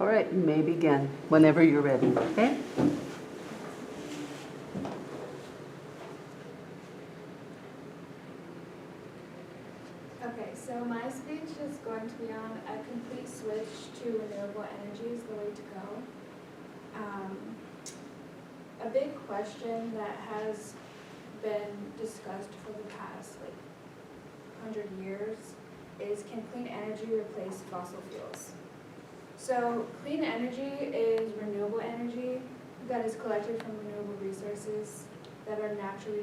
All right, you may begin whenever you're ready, okay? Okay, so my speech is going to be on a complete switch to renewable energy is the way to go. A big question that has been discussed for the past 100 years is, can clean energy replace fossil fuels? So clean energy is renewable energy that is collected from renewable resources that are naturally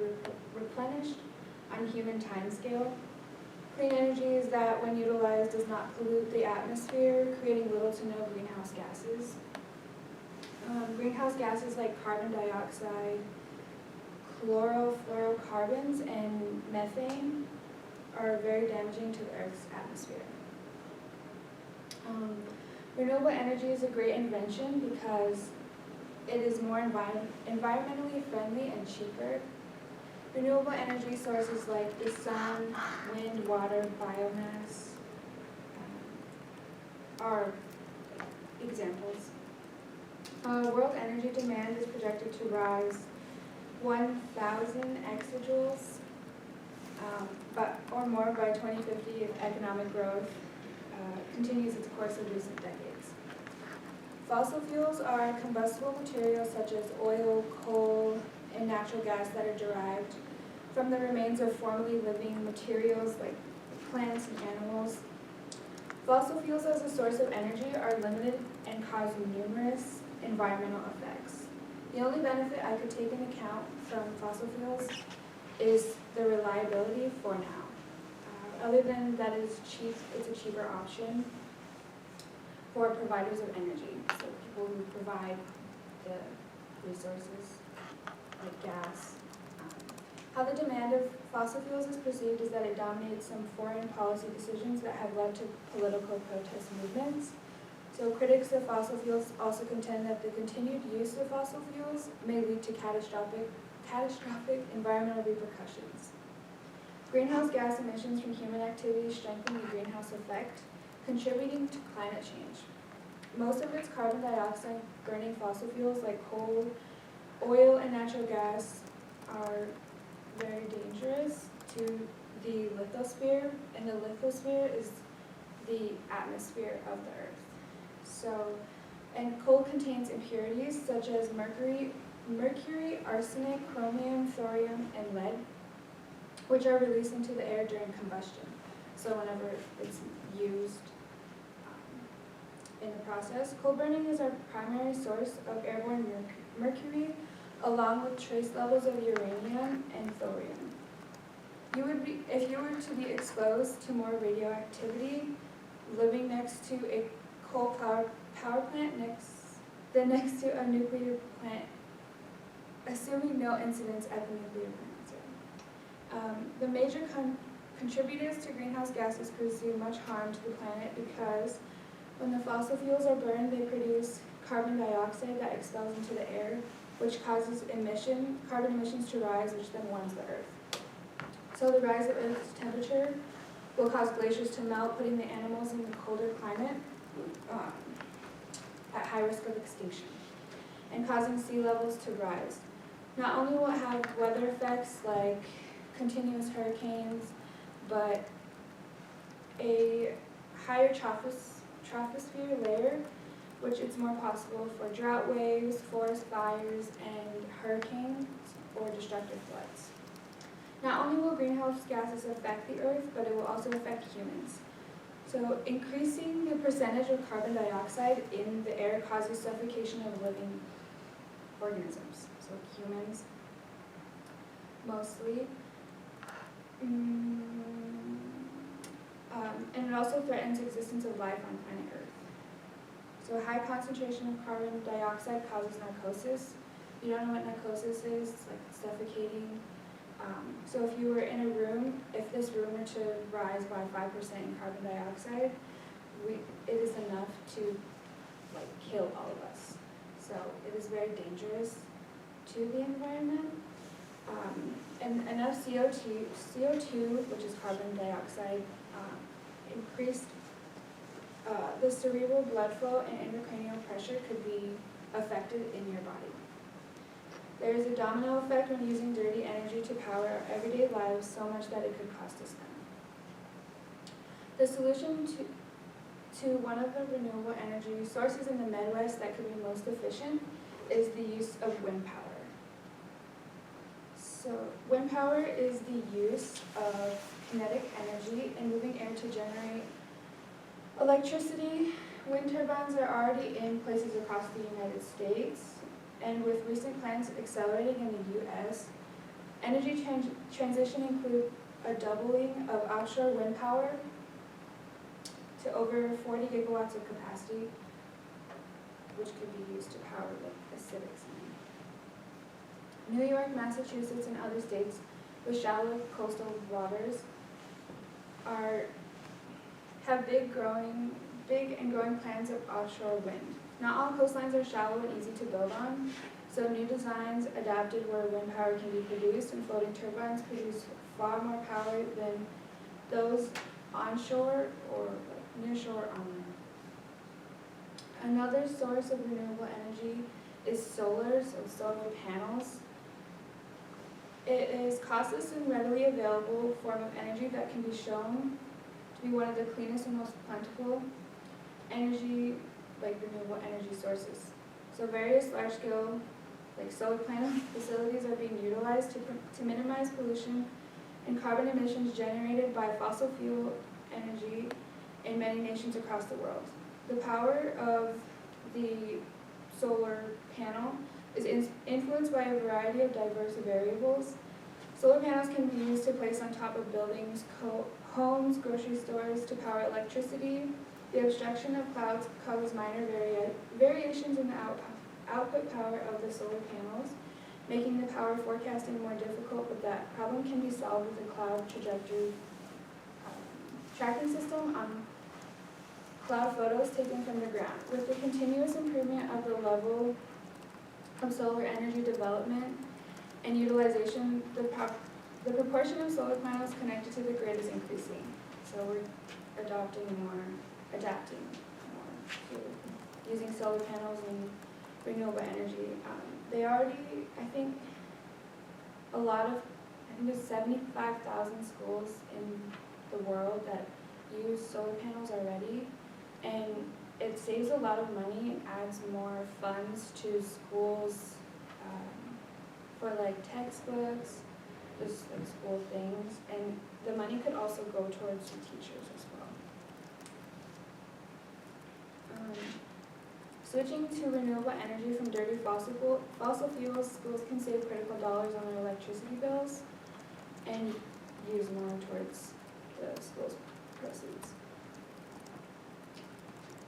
replenished on human timescale. Clean energy is that, when utilized, does not pollute the atmosphere, creating little to no greenhouse gases. Greenhouse gases like carbon dioxide, chlorofluorocarbons, and methane are very damaging to the Earth's atmosphere. Renewable energy is a great invention because it is more environmentally friendly and cheaper. Renewable energy sources like the sun, wind, water, biomass are examples. World energy demand is projected to rise 1,000 exajoules or more by 2050 if economic growth continues its course of recent decades. Fossil fuels are combustible materials such as oil, coal, and natural gas that are derived from the remains of formerly living materials like plants and animals. Fossil fuels as a source of energy are limited and cause numerous environmental effects. The only benefit I could take into account from fossil fuels is the reliability for now. Other than that, it's a cheaper option for providers of energy, so people who provide the resources like gas. How the demand of fossil fuels is perceived is that it dominates some foreign policy decisions that have led to political protest movements. So critics of fossil fuels also contend that the continued use of fossil fuels may lead to catastrophic environmental repercussions. Greenhouse gas emissions from human activities strengthen the greenhouse effect, contributing to climate change. Most of its carbon dioxide burning fossil fuels like coal, oil, and natural gas are very dangerous to the lithosphere, and the lithosphere is the atmosphere of the Earth. And coal contains impurities such as mercury, arsenic, chromium, thorium, and lead, which are released into the air during combustion. So whenever it's used in the process, coal burning is our primary source of airborne mercury, along with trace levels of uranium and thorium. If you were to be exposed to more radioactivity living next to a coal power plant next to a nuclear plant, assuming no incidents at the nuclear plant. The major contributors to greenhouse gases cause much harm to the planet because when the fossil fuels are burned, they produce carbon dioxide that expels into the air, which causes carbon emissions to rise, which then warms the Earth. So the rise of Earth's temperature will cause glaciers to melt, putting the animals in the colder climate at high risk of extinction, and causing sea levels to rise. Not only will it have weather effects like continuous hurricanes, but a higher troposphere layer, which it's more possible for drought waves, forest fires, and hurricanes or destructive floods. Not only will greenhouse gases affect the Earth, but it will also affect humans. So increasing the percentage of carbon dioxide in the air causes suffocation of living organisms, so humans mostly. And it also threatens the existence of life on planet Earth. So a high concentration of carbon dioxide causes narcosis. If you don't know what narcosis is, it's like suffocating. So if you were in a room, if this room were to rise by 5% in carbon dioxide, it is enough to kill all of us. So it is very dangerous to the environment. And enough CO2, which is carbon dioxide, increased the cerebral blood flow and intracranial pressure could be affected in your body. There is a domino effect when using dirty energy to power our everyday lives so much that it could cost us them. The solution to one of the renewable energy sources in the Midwest that could be most efficient is the use of wind power. So wind power is the use of kinetic energy and moving air to generate electricity. Wind turbines are already in places across the United States, and with recent plans accelerating in the U.S., energy transition include a doubling of offshore wind power to over 40 gigawatts of capacity, which could be used to power the civics. New York, Massachusetts, and other states with shallow coastal waters have big and growing plans of offshore wind. Not all coastlines are shallow and easy to build on, so new designs adapted where wind power can be produced, and floating turbines produce far more power than those onshore or nearshore on land. Another source of renewable energy is solar, so solar panels. It is costless and readily available form of energy that can be shown to be one of the cleanest and most plentiful energy, like renewable energy sources. So various large-scale, like solar panel facilities are being utilized to minimize pollution and carbon emissions generated by fossil fuel energy in many nations across the world. The power of the solar panel is influenced by a variety of diverse variables. Solar panels can be used to place on top of buildings, homes, grocery stores to power electricity. The obstruction of clouds causes minor variations in the output power of the solar panels, making the power forecasting more difficult, but that problem can be solved with a cloud trajectory tracking system on cloud photos taken from the ground. With the continuous improvement of the level of solar energy development and utilization, the proportion of solar panels connected to the grid is increasing. So we're adapting more to using solar panels and renewable energy. They already, I think there's 75,000 schools in the world that use solar panels already, and it saves a lot of money and adds more funds to schools for like textbooks, just like school things, and the money could also go towards the teachers as well. Switching to renewable energy from dirty fossil fuels, schools can save critical dollars on their electricity bills and use more towards the school's proceeds.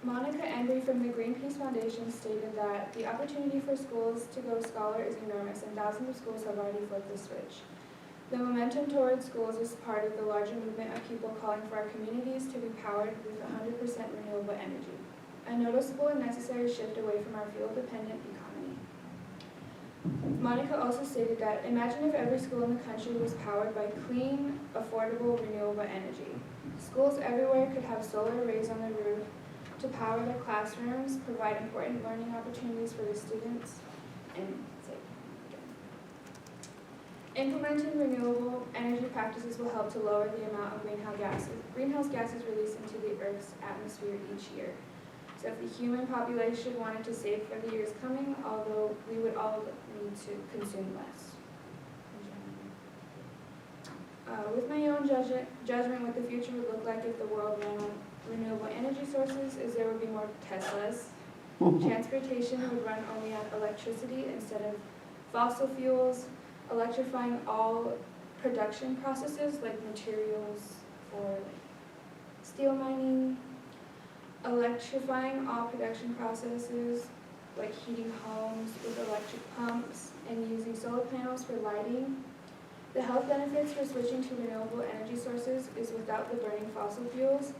Monica Embry from the Greenpeace Foundation stated that the opportunity for schools to go scholar is enormous, and thousands of schools have already flipped the switch. The momentum towards schools is part of the larger movement of people calling for our communities to be powered with 100% renewable energy, a noticeable and necessary shift away from our fuel-dependent economy. Monica also stated that, imagine if every school in the country was powered by clean, affordable, renewable energy. Schools everywhere could have solar arrays on their roof to power their classrooms, provide important learning opportunities for the students, and save. Implementing renewable energy practices will help to lower the amount of greenhouse gases released into the Earth's atmosphere each year. So if the human population wanted to save for the years coming, although we would all need to consume less. With my own judgment, what the future would look like if the world ran on renewable energy sources is there would be more Teslas. Transportation would run only on electricity instead of fossil fuels, electrifying all production processes like materials for steel mining, electrifying all production processes like heating homes with electric pumps, and using solar panels for lighting. The health benefits for switching to renewable energy sources is without the burning fossil fuels.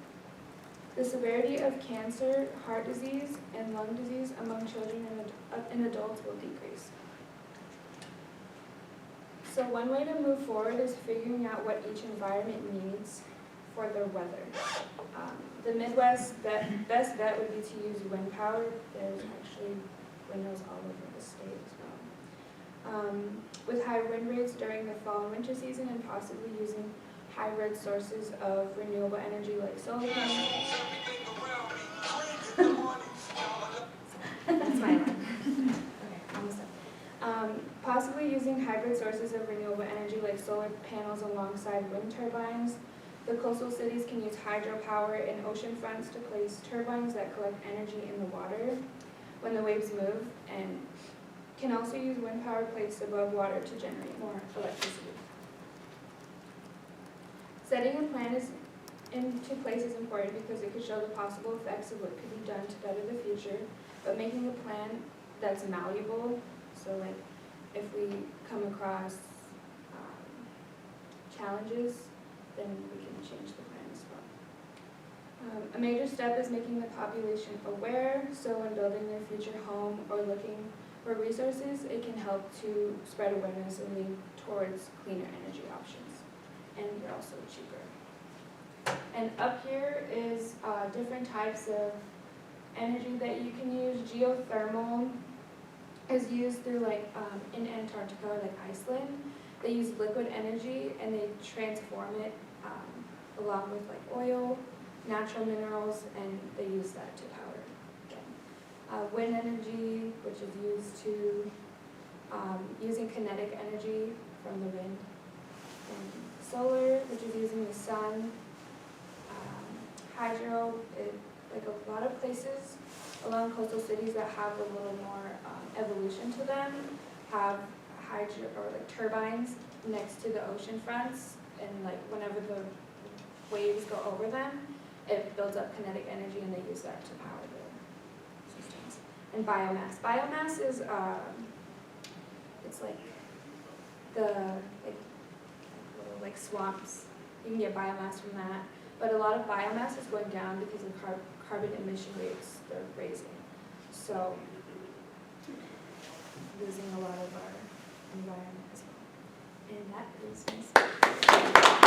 The severity of cancer, heart disease, and lung disease among children and adults will decrease. So one way to move forward is figuring out what each environment needs for their weather. The Midwest best bet would be to use wind power. There's actually windmills all over the state as well. With high wind rates during the fall and winter season, and possibly using hybrid sources of renewable energy like solar panels. That's my line. Okay, almost done. Possibly using hybrid sources of renewable energy like solar panels alongside wind turbines. The coastal cities can use hydropower in ocean fronts to place turbines that collect energy in the water when the waves move, and can also use wind power placed above water to generate more electricity. Setting a plan into place is important because it could show the possible effects of what could be done to better the future, but making a plan that's malleable, so like if we come across challenges, then we can change the plan as well. A major step is making the population aware, so when building their future home or looking for resources, it can help to spread awareness and lean towards cleaner energy options. And they're also cheaper. And up here is different types of energy that you can use. Geothermal is used through in Antarctica, like Iceland. They use liquid energy and they transform it along with oil, natural minerals, and they use that to power again. Wind energy, which is used to using kinetic energy from the wind. And solar, which is using the sun. Hydro, a lot of places along coastal cities that have a little more evolution to them have hydro or turbines next to the ocean fronts, and whenever the waves go over them, it builds up kinetic energy and they use that to power the systems. And biomass. Biomass is it's the little swamps. You can get biomass from that. But a lot of biomass is going down because of carbon emission rates they're raising. So losing a lot of our environment as well. And that is my speech.